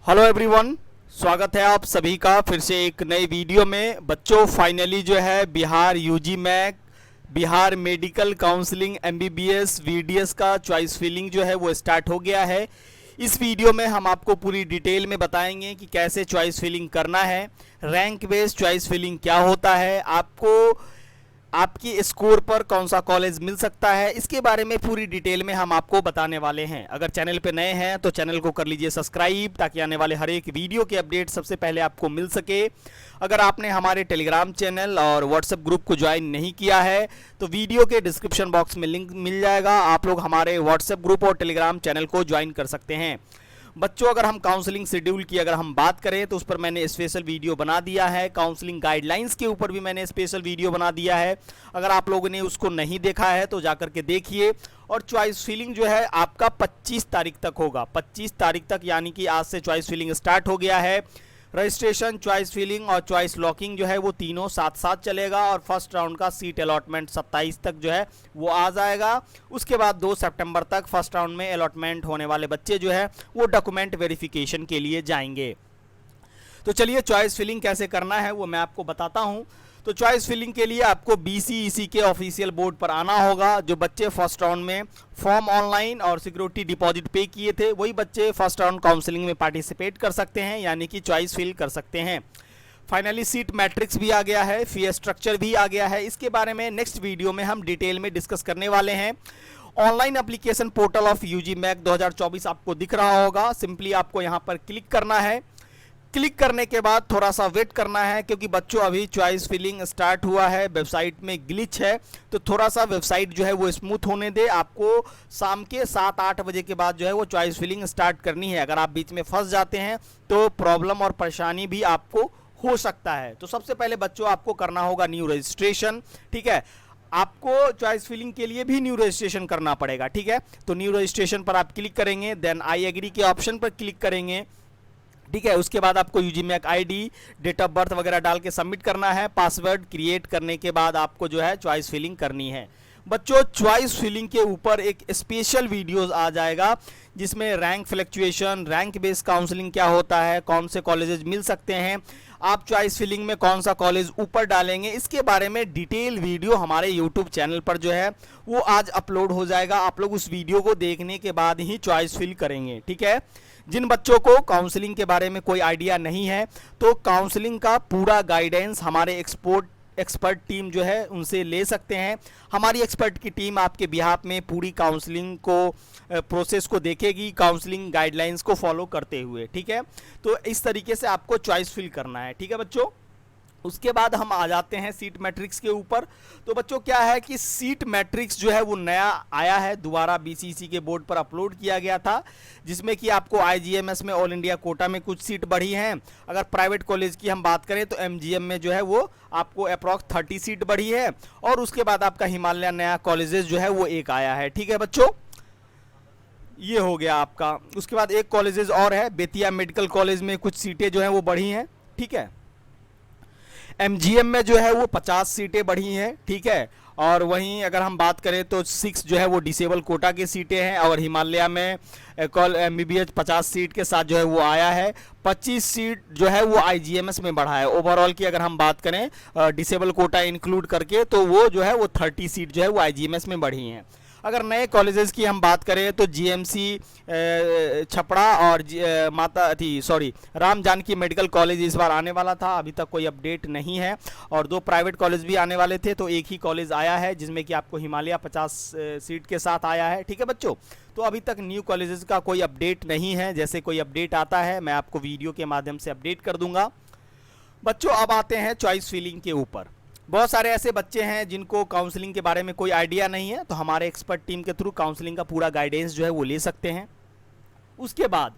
Hello everyone, स्वागत है आप सभी का फिर से एक नई वीडियो में। बच्चों फाइनली जो है Bihar UG MAC, Bihar medical counselling MBBS BDS का चॉइस फिलिंग जो है वो स्टार्ट हो गया है। इस वीडियो में हम आपको पूरी डिटेल में बताएंगे कि कैसे चॉइस फिलिंग करना है, रैंक बेस्ड चॉइस फिलिंग क्या होता है, आपको आपकी स्कोर पर कौन सा कॉलेज मिल सकता है, इसके बारे में पूरी डिटेल में हम आपको बताने वाले हैं। अगर चैनल पे नए हैं तो चैनल को कर लीजिए सब्सक्राइब, ताकि आने वाले हर एक वीडियो के अपडेट सबसे पहले आपको मिल सके। अगर आपने हमारे टेलीग्राम चैनल और व्हाट्सएप ग्रुप को ज्वाइन नहीं किया है तो वीडियो के डिस्क्रिप्शन बॉक्स में लिंक मिल जाएगा, आप लोग हमारे व्हाट्सएप ग्रुप और टेलीग्राम चैनल को ज्वाइन कर सकते हैं। बच्चों अगर हम काउंसलिंग शेड्यूल की अगर हम बात करें तो उस पर मैंने स्पेशल वीडियो बना दिया है। काउंसलिंग गाइडलाइंस के ऊपर भी मैंने स्पेशल वीडियो बना दिया है। अगर आप लोगों ने उसको नहीं देखा है तो जाकर के देखिए। और चॉइस फिलिंग जो है आपका 25 तारीख तक होगा। 25 तारीख तक यानी कि आज से चॉइस फिलिंग स्टार्ट हो गया है। रजिस्ट्रेशन, चॉइस फिलिंग और चॉइस लॉकिंग जो है वो तीनों साथ साथ चलेगा। और फर्स्ट राउंड का सीट अलॉटमेंट 27 तक जो है वो आ जाएगा। उसके बाद 2 सितंबर तक फर्स्ट राउंड में अलॉटमेंट होने वाले बच्चे जो है वो डॉक्यूमेंट वेरिफिकेशन के लिए जाएंगे। तो चलिए चॉइस फिलिंग कैसे करना है वो मैं आपको बताता हूँ। तो चॉइस फिलिंग के लिए आपको बीसीईसी के ऑफिशियल बोर्ड पर आना होगा। जो बच्चे फर्स्ट राउंड में फॉर्म ऑनलाइन और सिक्योरिटी डिपॉजिट पे किए थे वही बच्चे फर्स्ट राउंड काउंसलिंग में पार्टिसिपेट कर सकते हैं, यानी कि चॉइस फिल कर सकते हैं। फाइनली सीट मैट्रिक्स भी आ गया है, फी स्ट्रक्चर भी आ गया है। इसके बारे में नेक्स्ट वीडियो में हम डिटेल में डिस्कस करने वाले हैं। Online application portal of UG MAC 2024 आपको दिख रहा होगा। सिंपली आपको यहाँ पर क्लिक करना है। क्लिक करने के बाद थोड़ा सा वेट करना है, क्योंकि बच्चों अभी चॉइस फिलिंग स्टार्ट हुआ है, वेबसाइट में ग्लिच है, तो थोड़ा सा वेबसाइट जो है वो स्मूथ होने दे। आपको शाम के 7-8 बजे के बाद जो है वो चॉइस फिलिंग स्टार्ट करनी है। अगर आप बीच में फंस जाते हैं तो प्रॉब्लम और परेशानी भी आपको हो सकता है। तो सबसे पहले बच्चों आपको करना होगा न्यू रजिस्ट्रेशन। ठीक है, आपको चॉइस फिलिंग के लिए भी न्यू रजिस्ट्रेशन करना पड़ेगा। ठीक है, तो न्यू रजिस्ट्रेशन पर आप क्लिक करेंगे, देन आई एग्री के ऑप्शन पर क्लिक करेंगे। ठीक है, उसके बाद आपको UG MAC ID, date of birth वगैरह डाल के सबमिट करना है। पासवर्ड क्रिएट करने के बाद आपको जो है चॉइस फिलिंग करनी है। बच्चों चॉइस फिलिंग के ऊपर एक स्पेशल वीडियोस आ जाएगा, जिसमें rank fluctuation, rank based counselling क्या होता है, कौन से कॉलेजेस मिल सकते हैं, आप चॉइस फिलिंग में कौन सा कॉलेज ऊपर डालेंगे, इसके बारे में डिटेल वीडियो हमारे यूट्यूब चैनल पर जो है वो आज अपलोड हो जाएगा। आप लोग उस वीडियो को देखने के बाद ही चॉइस फिल करेंगे। ठीक है, जिन बच्चों को काउंसलिंग के बारे में कोई आइडिया नहीं है तो काउंसलिंग का पूरा गाइडेंस हमारे एक्सपर्ट टीम जो है उनसे ले सकते हैं। हमारी एक्सपर्ट की टीम आपके बिहाफ में पूरी काउंसलिंग को प्रोसेस को देखेगी, काउंसलिंग गाइडलाइंस को फॉलो करते हुए। ठीक है, तो इस तरीके से आपको चॉइस फिल करना है। ठीक है बच्चों, उसके बाद हम आ जाते हैं सीट मैट्रिक्स के ऊपर। तो बच्चों क्या है कि सीट मैट्रिक्स जो है वो नया आया है, दोबारा बीसीसी के बोर्ड पर अपलोड किया गया था, जिसमें कि आपको आईजीएमएस में ऑल इंडिया कोटा में कुछ सीट बढ़ी हैं। अगर प्राइवेट कॉलेज की हम बात करें तो एमजीएम में जो है वो आपको अप्रॉक्स 30 सीट बढ़ी है। और उसके बाद आपका हिमालय नया कॉलेजेस जो है वो एक आया है। ठीक है बच्चों, ये हो गया आपका। उसके बाद एक कॉलेजेस और है, बेतिया मेडिकल कॉलेज में कुछ सीटें जो हैं वो बढ़ी हैं। ठीक है, एमजीएम में जो है वो 50 सीटें बढ़ी हैं। ठीक है, और वहीं अगर हम बात करें तो 6 जो है वो डिसेबल कोटा की सीटें हैं। और हिमालय में एमबीबीएस 50 सीट के साथ जो है वो आया है। 25 सीट जो है वो आईजीएमएस में बढ़ा है। ओवरऑल की अगर हम बात करें डिसेबल कोटा इंक्लूड करके तो वो जो है वो 30 सीट जो है वो आईजीएमएस में बढ़ी हैं। अगर नए कॉलेजेस की हम बात करें तो जीएमसी छपरा और राम जानकी मेडिकल कॉलेज इस बार आने वाला था, अभी तक कोई अपडेट नहीं है। और 2 प्राइवेट कॉलेज भी आने वाले थे, तो एक ही कॉलेज आया है जिसमें कि आपको हिमालय 50 सीट के साथ आया है। ठीक है बच्चों, तो अभी तक न्यू कॉलेजेस का कोई अपडेट नहीं है। जैसे कोई अपडेट आता है मैं आपको वीडियो के माध्यम से अपडेट कर दूंगा। बच्चों अब आते हैं चॉइस फिलिंग के ऊपर। बहुत सारे ऐसे बच्चे हैं जिनको काउंसलिंग के बारे में कोई आइडिया नहीं है, तो हमारे एक्सपर्ट टीम के थ्रू काउंसलिंग का पूरा गाइडेंस जो है वो ले सकते हैं। उसके बाद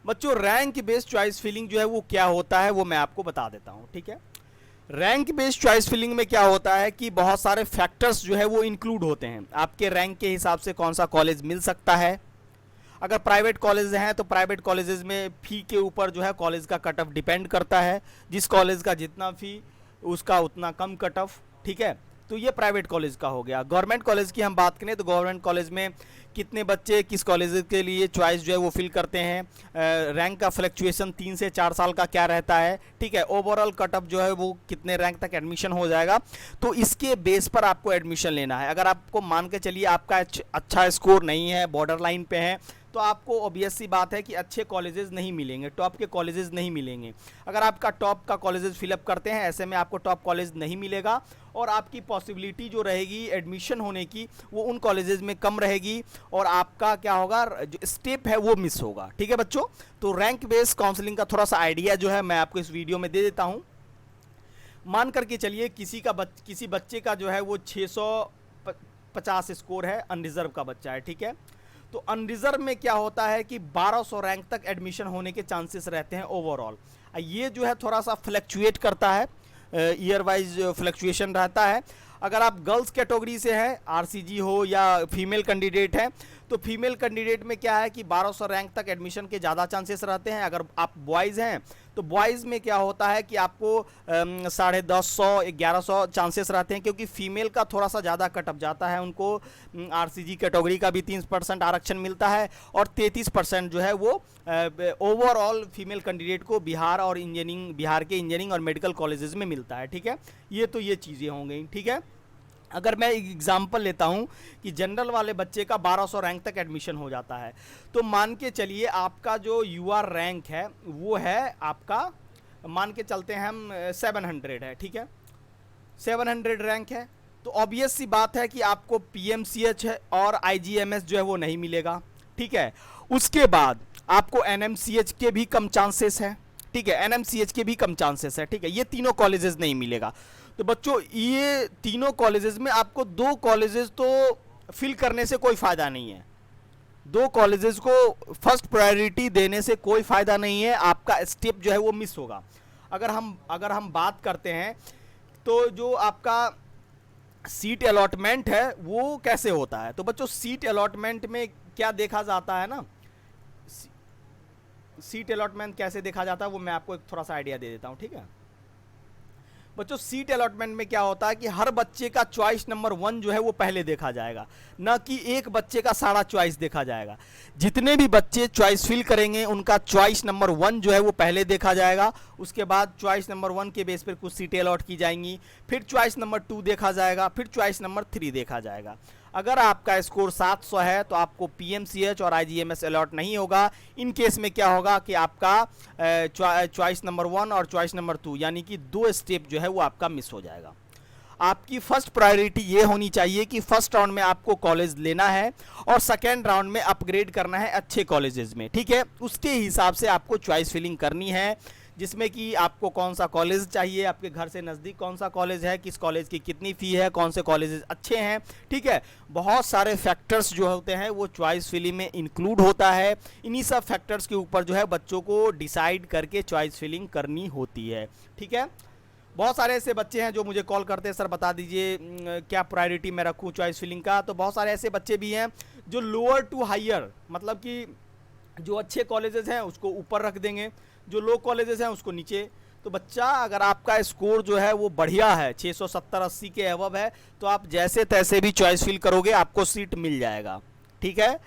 बच्चों रैंक बेस्ड चॉइस फिलिंग जो है वो क्या होता है वो मैं आपको बता देता हूं। ठीक है, रैंक बेस्ड चॉइस फिलिंग में क्या होता है कि बहुत सारे फैक्टर्स जो है वो इंक्लूड होते हैं। आपके रैंक के हिसाब से कौन सा कॉलेज मिल सकता है। अगर प्राइवेट कॉलेज हैं तो प्राइवेट कॉलेजेस में फ़ी के ऊपर जो है कॉलेज का कट ऑफ डिपेंड करता है। जिस कॉलेज का जितना फ़ी उसका उतना कम कट ऑफ। ठीक है, तो ये प्राइवेट कॉलेज का हो गया। गवर्नमेंट कॉलेज की हम बात करें तो गवर्नमेंट कॉलेज में कितने बच्चे किस कॉलेज के लिए चॉइस जो है वो फिल करते हैं, रैंक का फ्लक्चुएशन 3 से 4 साल का क्या रहता है, ठीक है, ओवरऑल कटअप जो है वो कितने रैंक तक एडमिशन हो जाएगा, तो इसके बेस पर आपको एडमिशन लेना है। अगर आपको मान के चलिए आपका अच्छा स्कोर नहीं है, बॉर्डर लाइन पे है, तो आपको ऑब्वियस सी बात है कि अच्छे कॉलेजेस नहीं मिलेंगे, टॉप के कॉलेजेस नहीं मिलेंगे। अगर आपका टॉप का कॉलेजेस फिलअप करते हैं, ऐसे में आपको टॉप कॉलेज नहीं मिलेगा और आपकी पॉसिबिलिटी जो रहेगी एडमिशन होने की वो उन कॉलेजेस में कम रहेगी और आपका क्या होगा, जो स्टेप है वो मिस होगा। ठीक है बच्चों, तो रैंक बेस्ड काउंसलिंग का थोड़ा सा आइडिया जो है मैं आपको इस वीडियो में दे देता हूँ। मान करके चलिए किसी बच्चे का जो है वो 650 स्कोर है, अनरिजर्व का बच्चा है, ठीक है। तो अनरिजर्व में क्या होता है कि 1200 रैंक तक एडमिशन होने के चांसेस रहते हैं ओवरऑल। ये जो है थोड़ा सा फ्लक्चुएट करता है, ईयर वाइज फ्लक्चुएशन रहता है। अगर आप गर्ल्स कैटेगरी से हैं, आरसीजी हो या फीमेल कैंडिडेट हैं, तो फीमेल कैंडिडेट में क्या है कि 1200 रैंक तक एडमिशन के ज़्यादा चांसेस रहते हैं। अगर आप बॉयज़ हैं तो बॉयज़ में क्या होता है कि आपको 1050 1100 चांसेस रहते हैं, क्योंकि फीमेल का थोड़ा सा ज़्यादा कटअप जाता है। उनको आरसीजी कैटेगरी का भी 3% आरक्षण मिलता है और 33% जो है वो ओवरऑल फीमेल कैंडिडेट को बिहार के इंजीनियरिंग और मेडिकल कॉलेजेस में मिलता है। ठीक है, ये चीज़ें हो गई। ठीक है, अगर मैं एग्जाम्पल लेता हूं कि जनरल वाले बच्चे का 1200 रैंक तक एडमिशन हो जाता है, तो मान के चलिए आपका जो यूआर रैंक है वो है आपका, मान के चलते हैं हम 700 है, ठीक है, 700 रैंक है, तो ऑब्वियस सी बात है कि आपको पीएमसीएच और आईजीएमएस जो है वो नहीं मिलेगा। ठीक है, उसके बाद आपको एनएमसीएच के भी कम चांसेस है, ठीक है, एनएमसीएच के भी कम चांसेस है, ठीक है, ये तीनों कॉलेजेस नहीं मिलेगा। तो बच्चों ये तीनों कॉलेजेस में आपको 2 कॉलेजेस तो फिल करने से कोई फ़ायदा नहीं है, 2 कॉलेजेस को फर्स्ट प्रायोरिटी देने से कोई फ़ायदा नहीं है, आपका स्टेप जो है वो मिस होगा। अगर हम बात करते हैं तो जो आपका सीट अलॉटमेंट है वो कैसे होता है, तो बच्चों सीट अलॉटमेंट में क्या देखा जाता है ना, सीट अलॉटमेंट कैसे देखा जाता है वो मैं आपको एक थोड़ा सा आइडिया दे देता हूँ। ठीक है बच्चों, सीट अलॉटमेंट में क्या होता है कि हर बच्चे का चॉइस नंबर 1 जो है वो पहले देखा जाएगा, ना कि एक बच्चे का सारा चॉइस देखा जाएगा। जितने भी बच्चे चॉइस फिल करेंगे उनका चॉइस नंबर 1 जो है वो पहले देखा जाएगा, उसके बाद चॉइस नंबर 1 के बेस पर कुछ सीटें अलॉट की जाएंगी, फिर चॉइस नंबर 2 देखा जाएगा, फिर चॉइस नंबर 3 देखा जाएगा। अगर आपका स्कोर 700 है तो आपको पीएमसीएच और आईजीएमएस अलॉट नहीं होगा। इन केस में क्या होगा कि आपका चॉइस नंबर 1 और चॉइस नंबर 2 यानी कि 2 स्टेप जो है वो आपका मिस हो जाएगा। आपकी फर्स्ट प्रायोरिटी ये होनी चाहिए कि फर्स्ट राउंड में आपको कॉलेज लेना है और सेकेंड राउंड में अपग्रेड करना है अच्छे कॉलेजेस में। ठीक है, उसके हिसाब से आपको चॉइस फिलिंग करनी है, जिसमें कि आपको कौन सा कॉलेज चाहिए, आपके घर से नज़दीक कौन सा कॉलेज है, किस कॉलेज की कितनी फ़ी है, कौन से कॉलेजेस अच्छे हैं। ठीक है, बहुत सारे फैक्टर्स जो होते हैं वो चॉइस फिलिंग में इंक्लूड होता है। इन्हीं सब फैक्टर्स के ऊपर जो है बच्चों को डिसाइड करके चॉइस फिलिंग करनी होती है। ठीक है, बहुत सारे ऐसे बच्चे हैं जो मुझे कॉल करते हैं, सर बता दीजिए क्या प्रायोरिटी मैं रखूँ चॉइस फिलिंग का। तो बहुत सारे ऐसे बच्चे भी हैं जो लोअर टू हायर, मतलब कि जो अच्छे कॉलेजेस हैं उसको ऊपर रख देंगे, जो लो कॉलेजेस हैं उसको नीचे। तो बच्चा अगर आपका स्कोर जो है वो बढ़िया है, 670-80 के अबव है, तो आप जैसे तैसे भी चॉइस फिल करोगे आपको सीट मिल जाएगा। ठीक है,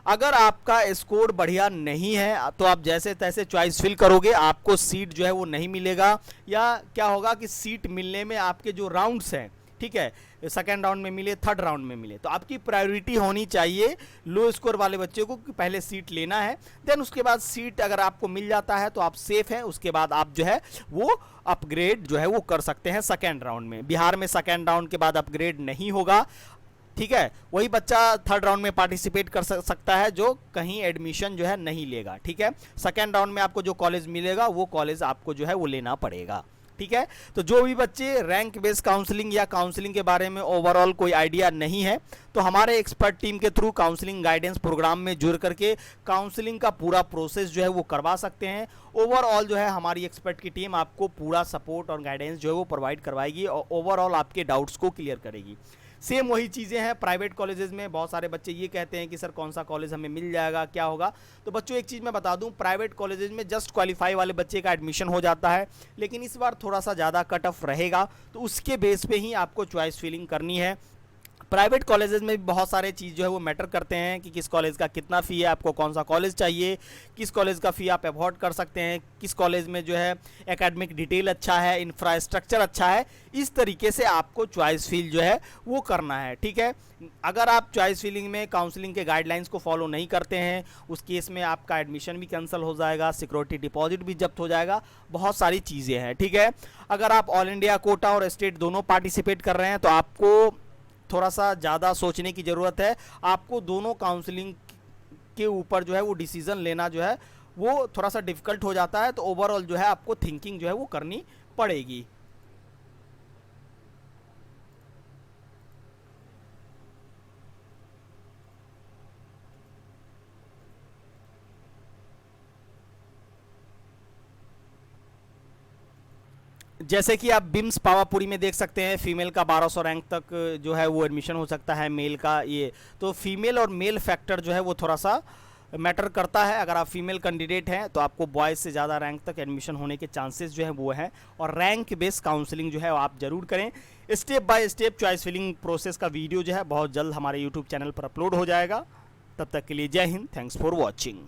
अगर आपका स्कोर बढ़िया नहीं है तो आप जैसे तैसे चॉइस फिल करोगे आपको सीट जो है वो नहीं मिलेगा, या क्या होगा कि सीट मिलने में आपके जो राउंड्स हैं, ठीक है, सेकेंड राउंड में मिले, थर्ड राउंड में मिले, तो आपकी प्रायोरिटी होनी चाहिए लो स्कोर वाले बच्चे को कि पहले सीट लेना है, देन उसके बाद सीट अगर आपको मिल जाता है तो आप सेफ हैं, उसके बाद आप जो है वो अपग्रेड जो है वो कर सकते हैं सेकेंड राउंड में। बिहार में सेकेंड राउंड के बाद अपग्रेड नहीं होगा। ठीक है, वही बच्चा थर्ड राउंड में पार्टिसिपेट कर सकता है जो कहीं एडमिशन जो है नहीं लेगा। ठीक है, सेकेंड राउंड में आपको जो कॉलेज मिलेगा वो कॉलेज आपको जो है वो लेना पड़ेगा। ठीक है, तो जो भी बच्चे रैंक बेस्ड काउंसलिंग या काउंसलिंग के बारे में ओवरऑल कोई आइडिया नहीं है तो हमारे एक्सपर्ट टीम के थ्रू काउंसलिंग गाइडेंस प्रोग्राम में जुड़ करके काउंसलिंग का पूरा प्रोसेस जो है वो करवा सकते हैं। ओवरऑल जो है हमारी एक्सपर्ट की टीम आपको पूरा सपोर्ट और गाइडेंस जो है वो प्रोवाइड करवाएगी और ओवरऑल आपके डाउट्स को क्लियर करेगी। सेम वही चीज़ें हैं प्राइवेट कॉलेजेस में। बहुत सारे बच्चे ये कहते हैं कि सर कौन सा कॉलेज हमें मिल जाएगा, क्या होगा। तो बच्चों एक चीज़ मैं बता दूं, प्राइवेट कॉलेजेस में जस्ट क्वालिफाई वाले बच्चे का एडमिशन हो जाता है, लेकिन इस बार थोड़ा सा ज़्यादा कट ऑफ रहेगा, तो उसके बेस पे ही आपको चॉइस फिलिंग करनी है। प्राइवेट कॉलेजेस में भी बहुत सारे चीज़ जो है वो मैटर करते हैं कि किस कॉलेज का कितना फ़ी है, आपको कौन सा कॉलेज चाहिए, किस कॉलेज का फ़ी आप अफोर्ड कर सकते हैं, किस कॉलेज में जो है एकेडमिक डिटेल अच्छा है, इंफ्रास्ट्रक्चर अच्छा है। इस तरीके से आपको चॉइस फिल जो है वो करना है, ठीक है। अगर आप चॉइस फिलिंग में काउंसलिंग के गाइडलाइंस को फॉलो नहीं करते हैं, उस केस में आपका एडमिशन भी कैंसिल हो जाएगा, सिक्योरिटी डिपॉजिट भी जब्त हो जाएगा, बहुत सारी चीज़ें हैं, ठीक है। अगर आप ऑल इंडिया कोटा और स्टेट दोनों पार्टिसिपेट कर रहे हैं तो आपको थोड़ा सा ज़्यादा सोचने की ज़रूरत है। आपको दोनों काउंसलिंग के ऊपर जो है वो डिसीज़न लेना जो है वो थोड़ा सा डिफ़िकल्ट हो जाता है, तो ओवरऑल जो है आपको थिंकिंग जो है वो करनी पड़ेगी। जैसे कि आप बिम्स पावापुरी में देख सकते हैं, फीमेल का 1200 रैंक तक जो है वो एडमिशन हो सकता है, मेल का ये तो फीमेल और मेल फैक्टर जो है वो थोड़ा सा मैटर करता है। अगर आप फीमेल कैंडिडेट हैं तो आपको बॉयज़ से ज़्यादा रैंक तक एडमिशन होने के चांसेस जो है वो हैं, और रैंक बेस्ड काउंसलिंग जो है वो आप ज़रूर करें। Step by step choice filling process का वीडियो जो है बहुत जल्द हमारे यूट्यूब चैनल पर अपलोड हो जाएगा। तब तक के लिए जय हिंद, थैंक्स फॉर वॉचिंग।